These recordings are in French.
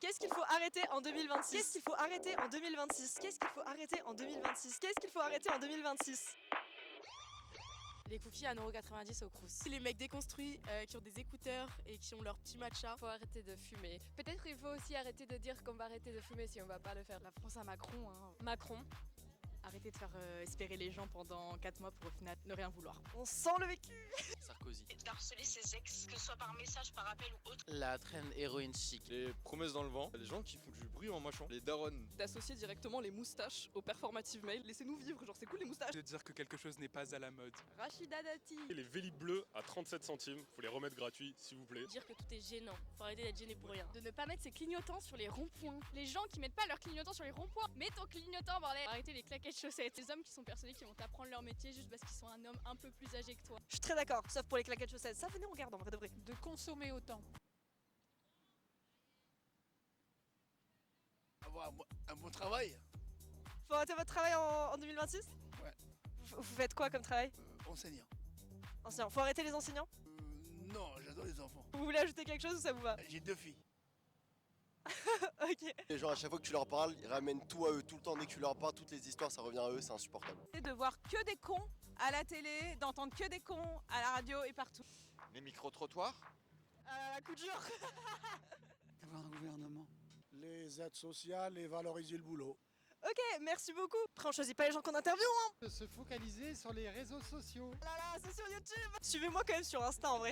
Qu'est-ce qu'il faut arrêter en 2026? Qu'est-ce qu'il faut arrêter en 2026? Qu'est-ce qu'il faut arrêter en 2026? Qu'est-ce qu'il faut arrêter en 2026? Les cookies à 1,90€ au Crous. Les mecs déconstruits qui ont des écouteurs et qui ont leur petit matcha. Faut arrêter de fumer. Peut-être il faut aussi arrêter de dire qu'on va arrêter de fumer si on va pas le faire. La France à Macron. Macron. Arrêtez de faire espérer les gens pendant 4 mois pour au final ne rien vouloir. On sent le vécu. Sarkozy. D'harceler ses ex, que ce soit par message, par appel ou autre. La traîne héroïne chic. Les promesses dans le vent, les gens qui font du bruit en marchant, les darons. D'associer directement les moustaches au performative mail. Laissez-nous vivre, genre c'est cool les moustaches. De dire que quelque chose n'est pas à la mode. Rachida Dati. Les Vélib bleus à 37 centimes, faut les remettre gratuits s'il vous plaît. Dire que tout est gênant, faut arrêter d'être gêné pour rien. De ne pas mettre ses clignotants sur les ronds-points. Les gens qui mettent pas leurs clignotants sur les ronds-points. Mets ton clignotant, bordel. Arrêtez les claquettes chaussettes. Les hommes qui sont persuadés qu'ils vont t'apprendre leur métier juste parce qu'ils sont un homme un peu plus âgé que toi. Je suis très d'accord, sauf pour les claquettes chaussettes. Ça, venez, on regarde en vrai de vrai. De consommer autant. Avoir un bon travail. Faut arrêter votre travail en 2026? Ouais. Vous faites quoi comme travail? Enseignant. Enseignant. Faut arrêter les enseignants? Non, j'adore les enfants. Vous voulez ajouter quelque chose ou ça vous va? J'ai 2 filles. Ok. Les gens, à chaque fois que tu leur parles, ils ramènent tout à eux. Tout le temps, dès que tu leur parles, toutes les histoires, ça revient à eux, c'est insupportable. C'est de voir que des cons à la télé, d'entendre que des cons à la radio et partout. Les micro-trottoirs. Coup de jour. Avoir un gouvernement. Les aides sociales et valoriser le boulot. Ok, merci beaucoup. Après, on choisit pas les gens qu'on interviewe, hein. De se focaliser sur les réseaux sociaux. Là là, c'est sur YouTube. Suivez-moi quand même sur Insta en vrai.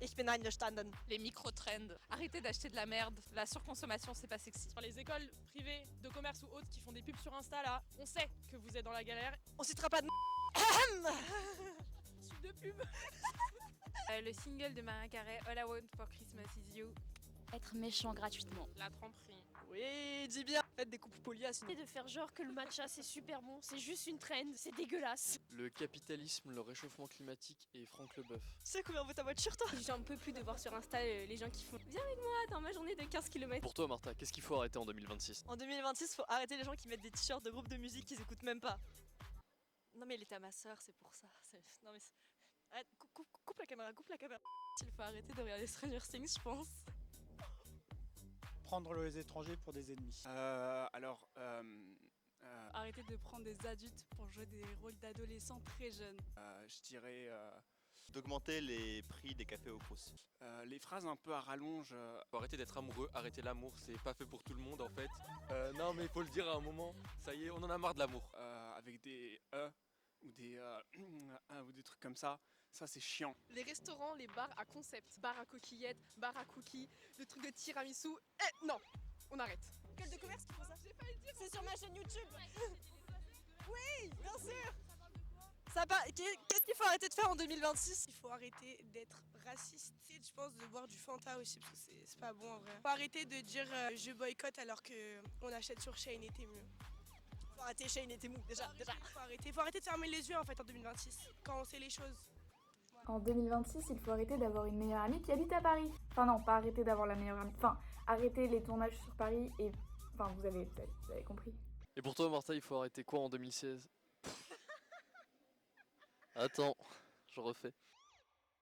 Ich bin einverstanden. Les micro-trends. Arrêtez d'acheter de la merde. La surconsommation, c'est pas sexy. Sur les écoles privées de commerce ou autres qui font des pubs sur Insta là, on sait que vous êtes dans la galère. On citera pas de Sub de pub. Le single de Mariah Carey, All I Want for Christmas Is You. Être méchant gratuitement. La tromperie. Oui, dis bien. Faites des coupes polias sinon. Et de faire genre que le matcha c'est super bon, c'est juste une trend, c'est dégueulasse. Le capitalisme, le réchauffement climatique et Franck Leboeuf. Tu sais combien vaut ta voiture toi? J'en peux plus de voir sur Insta les gens qui font viens avec moi dans ma journée de 15 km. Pour toi Martha, qu'est-ce qu'il faut arrêter en 2026? En 2026, faut arrêter les gens qui mettent des t-shirts de groupes de musique qu'ils écoutent même pas. Non mais il était à ma soeur, c'est pour ça. Non mais... Arrête, coupe la caméra, coupe la caméra. Il faut arrêter de regarder Stranger Things, je pense. Prendre les étrangers pour des ennemis. Arrêter de prendre des adultes pour jouer des rôles d'adolescents très jeunes. Je dirais D'augmenter les prix des cafés au Crous. les phrases un peu à rallonge. Faut arrêter d'être amoureux, arrêter l'amour, c'est pas fait pour tout le monde en fait. Non mais faut le dire à un moment, ça y est, on en a marre de l'amour. Avec des ou des ou des trucs comme ça c'est chiant. Les restaurants, les bars à concept, bars à coquillettes, bars à cookies, le truc de tiramisu. Non, on arrête. École de commerce qui font ça? C'est sur ma chaîne YouTube. Oui, bien sûr. Qu'est-ce qu'il faut arrêter de faire en 2026? Il faut arrêter d'être raciste. Je pense de boire du Fanta aussi parce que c'est pas bon en vrai. Faut arrêter de dire je boycotte alors que on achète sur Shein et Temu. Faut arrêter Shane et Temu déjà. Faut arrêter de fermer les yeux en fait en 2026 quand on sait les choses. En 2026, il faut arrêter d'avoir une meilleure amie qui habite à Paris. Enfin non, pas arrêter d'avoir la meilleure amie. Enfin, arrêter les tournages sur Paris et... Enfin, vous avez compris. Et pour toi Martha, il faut arrêter quoi en 2016? Attends, je refais.